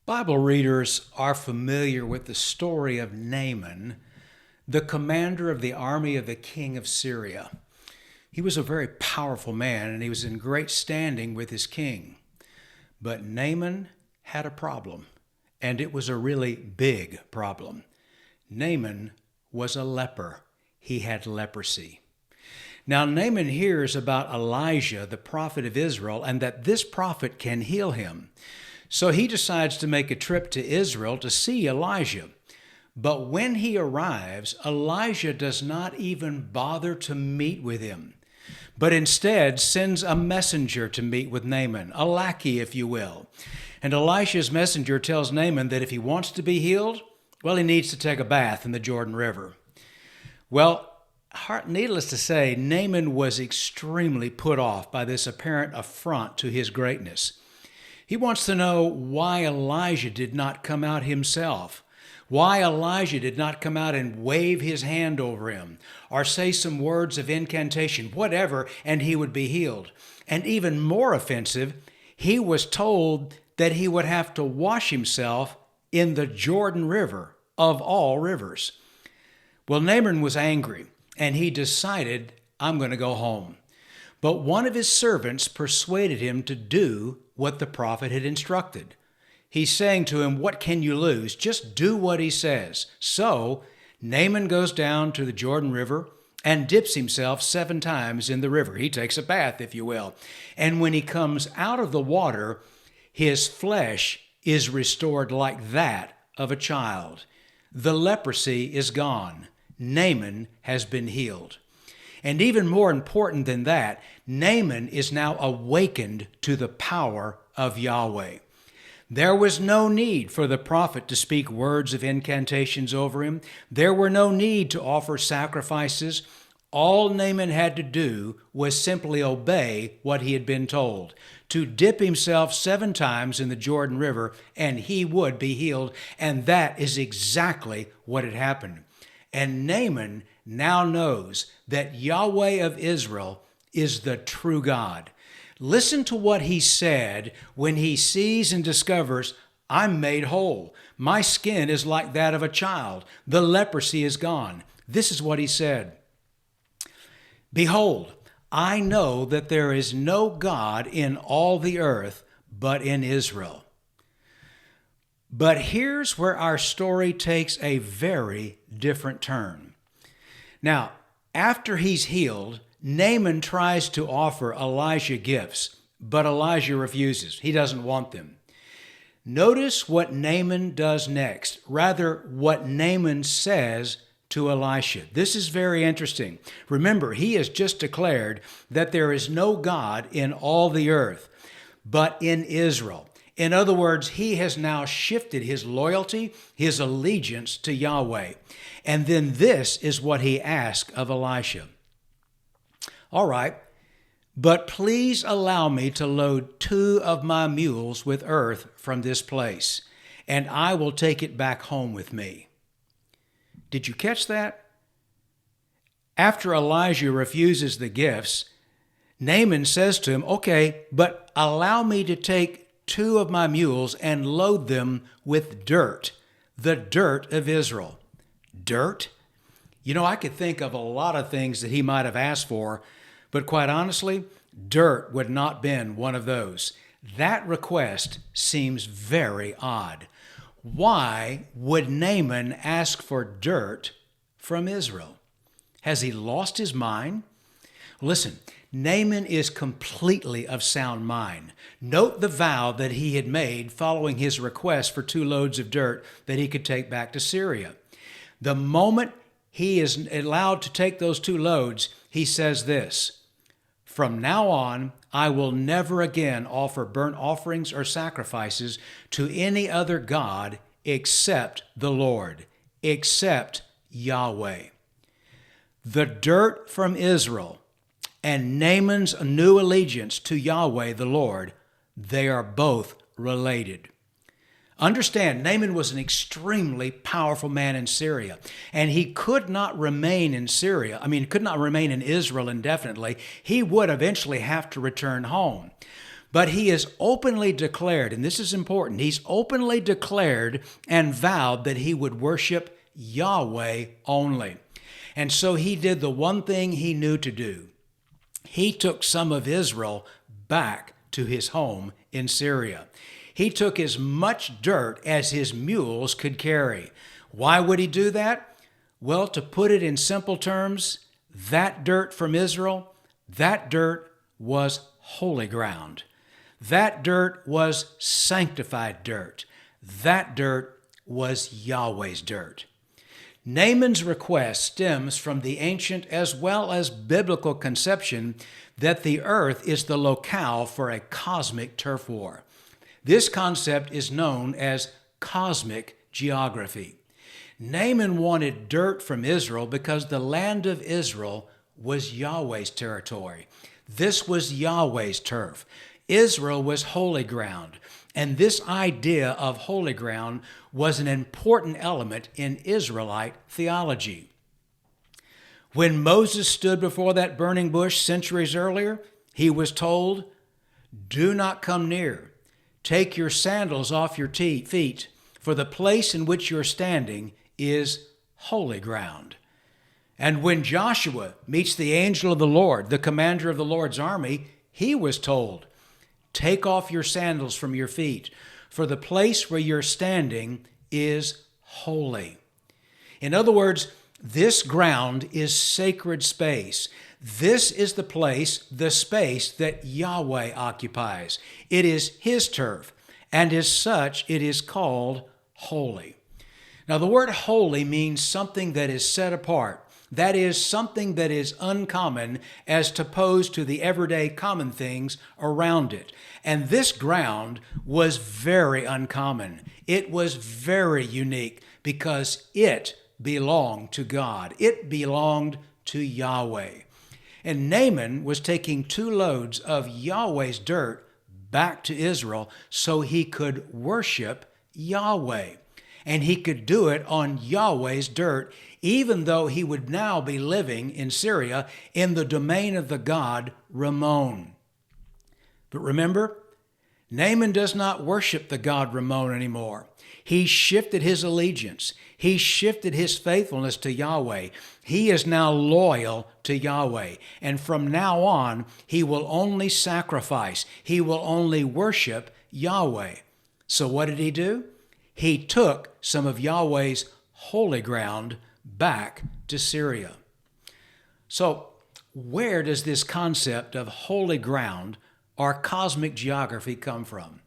Bible readers are familiar with the story of Naaman, the commander of the army of the king of Syria. He was a very powerful man, and he was in great standing with his king. But Naaman had a problem, and it was a really big problem. Naaman was a leper. He had leprosy. Now, Naaman hears about Elijah, the prophet of Israel, and that this prophet can heal him. So he decides to make a trip to Israel to see Elijah. But when he arrives, Elijah does not even bother to meet with him, but instead sends a messenger to meet with Naaman, a lackey, if you will. And Elisha's messenger tells Naaman that if he wants to be healed, well, he needs to take a bath in the Jordan River. Well, needless to say, Naaman was extremely put off by this apparent affront to his greatness. He wants to know why Elijah did not come out himself, why Elijah did not come out and wave his hand over him or say some words of incantation, whatever, and he would be healed. And even more offensive, he was told that he would have to wash himself in the Jordan River, of all rivers. Well, Naaman was angry, and he decided, I'm going to go home. But one of his servants persuaded him to do what the prophet had instructed. He's saying to him, what can you lose? Just do what he says. So Naaman goes down to the Jordan River and dips himself 7 times in the river. He takes a bath, if you will. And when he comes out of the water, his flesh is restored like that of a child. The leprosy is gone. Naaman has been healed. And even more important than that, Naaman is now awakened to the power of Yahweh. There was no need for the prophet to speak words of incantations over him. There were no need to offer sacrifices. All Naaman had to do was simply obey what he had been told, to dip himself 7 times in the Jordan River, and he would be healed. And that is exactly what had happened. And Naaman now knows that Yahweh of Israel is the true God. Listen to what he said when he sees and discovers, I'm made whole. My skin is like that of a child. The leprosy is gone. This is what he said. Behold, I know that there is no God in all the earth but in Israel. But here's where our story takes a very different turn. Now, after he's healed, Naaman tries to offer Elijah gifts, but Elijah refuses. He doesn't want them. Notice what Naaman does next, rather what Naaman says to Elisha. This is very interesting. Remember, he has just declared that there is no God in all the earth, but in Israel. In other words, he has now shifted his loyalty, his allegiance to Yahweh. And then this is what he asked of Elisha. All right, but please allow me to load 2 of my mules with earth from this place, and I will take it back home with me. Did you catch that? After Elijah refuses the gifts, Naaman says to him, okay, but allow me to take 2 of my mules and load them with dirt, the dirt of Israel. Dirt? You know, I could think of a lot of things that he might have asked for, but quite honestly, dirt would not have been one of those. That request seems very odd. Why would Naaman ask for dirt from Israel? Has he lost his mind? Listen, Naaman is completely of sound mind. Note the vow that he had made following his request for 2 loads of dirt that he could take back to Syria. The moment he is allowed to take those 2 loads, he says this, from now on, I will never again offer burnt offerings or sacrifices to any other God except the Lord, except Yahweh. The dirt from Israel and Naaman's new allegiance to Yahweh, the Lord, they are both related. Understand, Naaman was an extremely powerful man in Syria, and he could not remain in could not remain in Israel indefinitely. He would eventually have to return home. But he has openly declared, and this is important, he's openly declared and vowed that he would worship Yahweh only. And so he did the one thing he knew to do. He took some of Israel back to his home in Syria. He took as much dirt as his mules could carry. Why would he do that? Well, to put it in simple terms, that dirt from Israel, that dirt was holy ground. That dirt was sanctified dirt. That dirt was Yahweh's dirt. Naaman's request stems from the ancient as well as biblical conception that the earth is the locale for a cosmic turf war. This concept is known as cosmic geography. Naaman wanted dirt from Israel because the land of Israel was Yahweh's territory. This was Yahweh's turf. Israel was holy ground, and this idea of holy ground was an important element in Israelite theology. When Moses stood before that burning bush centuries earlier, he was told, "Do not come near. Take your sandals off your feet, for the place in which you're standing is holy ground." And when Joshua meets the angel of the Lord, the commander of the Lord's army, he was told, "Take off your sandals from your feet, for the place where you're standing is holy." In other words, this ground is sacred space. This is the place, the space that Yahweh occupies. It is his turf, and as such, it is called holy. Now, the word holy means something that is set apart. That is something that is uncommon as opposed to the everyday common things around it. And this ground was very uncommon. It was very unique because it belonged to God. It belonged to Yahweh. And Naaman was taking 2 loads of Yahweh's dirt back to Israel so he could worship Yahweh. And he could do it on Yahweh's dirt, even though he would now be living in Syria in the domain of the god Ramon. But remember, Naaman does not worship the god Ramon anymore. He shifted his allegiance. He shifted his faithfulness to Yahweh. He is now loyal to Yahweh. And from now on, he will only sacrifice. He will only worship Yahweh. So what did he do? He took some of Yahweh's holy ground back to Syria. So where does this concept of holy ground or cosmic geography come from?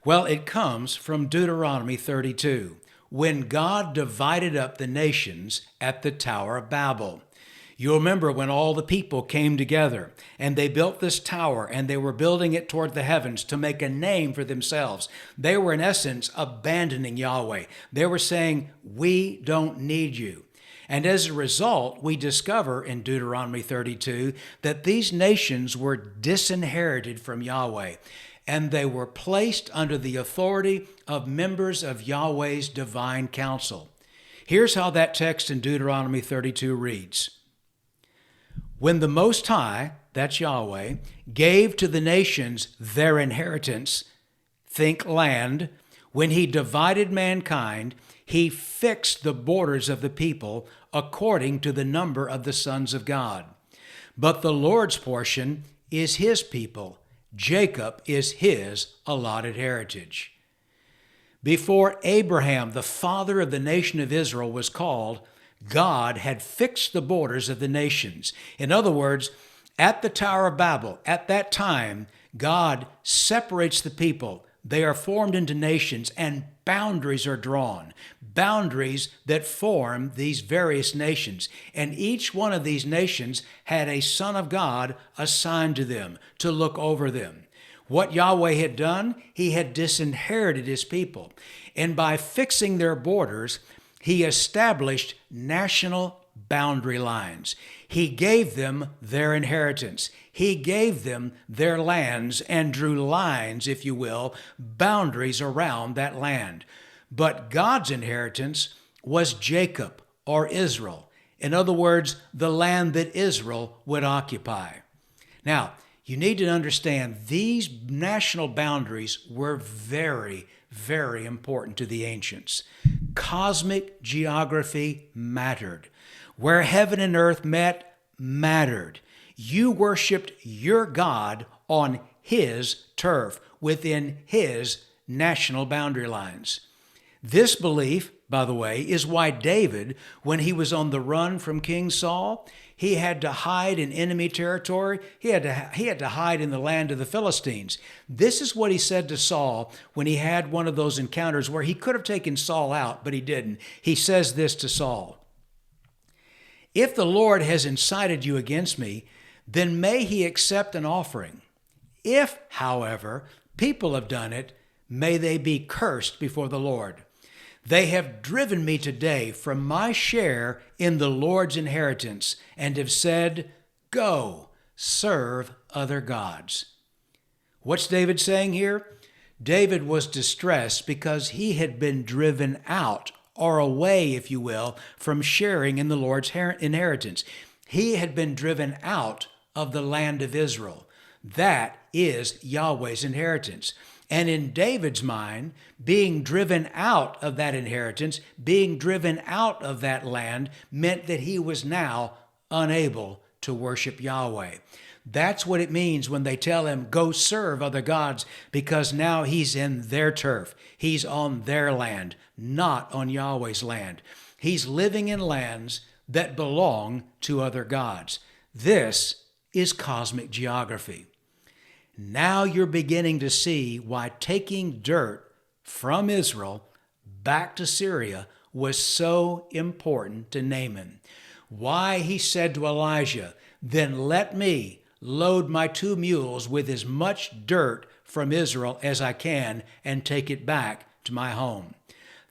Well, it comes from Deuteronomy 32, when God divided up the nations at the Tower of Babel. You'll remember when all the people came together and they built this tower and they were building it toward the heavens to make a name for themselves. They were in essence abandoning Yahweh. They were saying, "We don't need you." And as a result, we discover in Deuteronomy 32 that these nations were disinherited from Yahweh and they were placed under the authority of members of Yahweh's divine council. Here's how that text in Deuteronomy 32 reads. When the Most High, that's Yahweh, gave to the nations their inheritance, think land, when he divided mankind, he fixed the borders of the people according to the number of the sons of God. But the Lord's portion is his people. Jacob is his allotted heritage. Before Abraham, the father of the nation of Israel, was called, God had fixed the borders of the nations. In other words, at the Tower of Babel, at that time, God separates the people. They are formed into nations and boundaries are drawn, boundaries that form these various nations. And each one of these nations had a son of God assigned to them to look over them. What Yahweh had done, he had disinherited his people. And by fixing their borders, he established national boundary lines. He gave them their inheritance. He gave them their lands and drew lines, if you will, boundaries around that land. But God's inheritance was Jacob or Israel. In other words, the land that Israel would occupy. Now, You need to understand these national boundaries were very, very important to the ancients. Cosmic geography mattered. Where heaven and earth met mattered. You worshiped your God on his turf, within his national boundary lines. This belief, by the way, is why David, when he was on the run from King Saul, he had to hide in enemy territory. He had to hide in the land of the Philistines. This is what he said to Saul when he had one of those encounters where he could have taken Saul out, but he didn't. He says this to Saul: "If the Lord has incited you against me, then may he accept an offering. If, however, people have done it, may they be cursed before the Lord. They have driven me today from my share in the Lord's inheritance and have said, 'Go, serve other gods.'" What's David saying here? David was distressed because he had been driven out, or away, if you will, from sharing in the Lord's inheritance. He had been driven out of the land of Israel. That is Yahweh's inheritance. And in David's mind, being driven out of that inheritance, being driven out of that land, meant that he was now unable to worship Yahweh. That's what it means when they tell him, "Go serve other gods," because now he's in their turf. He's on their land, not on Yahweh's land. He's living in lands that belong to other gods. This is cosmic geography. Now you're beginning to see why taking dirt from Israel back to Syria was so important to Naaman. Why he said to Elijah, "Then let me load my 2 mules with as much dirt from Israel as I can and take it back to my home."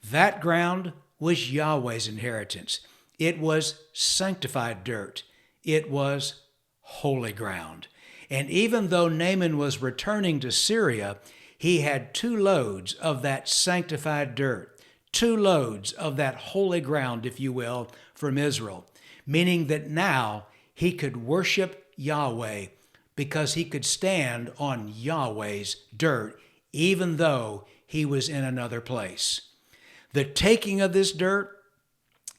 That ground was Yahweh's inheritance. It was sanctified dirt. It was holy ground. And even though Naaman was returning to Syria, he had 2 loads of that sanctified dirt, 2 loads of that holy ground, if you will, from Israel, meaning that now he could worship Yahweh because he could stand on Yahweh's dirt, even though he was in another place. The taking of this dirt,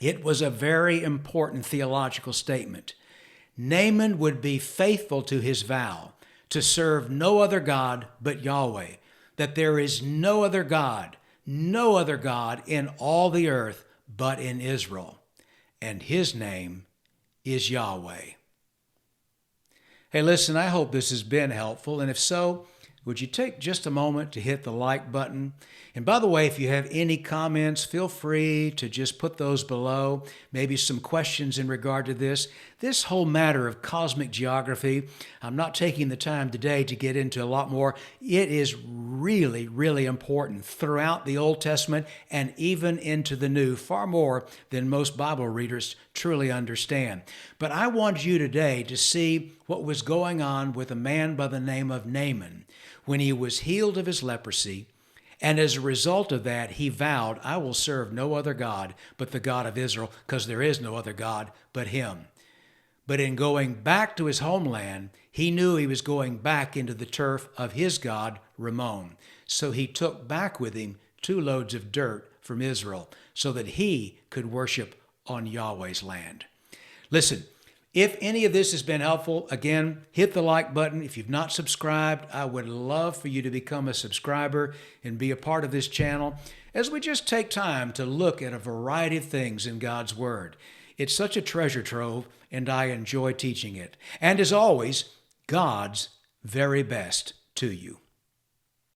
it was a very important theological statement. Naaman would be faithful to his vow to serve no other God but Yahweh, that there is no other God in all the earth but in Israel, and his name is Yahweh. Hey, listen, I hope this has been helpful, and if so, would you take just a moment to hit the like button? And by the way, if you have any comments, feel free to just put those below. Maybe some questions in regard to this. This whole matter of cosmic geography, I'm not taking the time today to get into a lot more. It is really, really important throughout the Old Testament and even into the New, far more than most Bible readers truly understand. But I want you today to see what was going on with a man by the name of Naaman when he was healed of his leprosy. And as a result of that, he vowed, "I will serve no other God but the God of Israel, because there is no other God but him." But in going back to his homeland, he knew he was going back into the turf of his god, Ramon. So he took back with him 2 loads of dirt from Israel so that he could worship on Yahweh's land. Listen, if any of this has been helpful, again, hit the like button. If you've not subscribed, I would love for you to become a subscriber and be a part of this channel as we just take time to look at a variety of things in God's Word. It's such a treasure trove, and I enjoy teaching it. And as always, God's very best to you.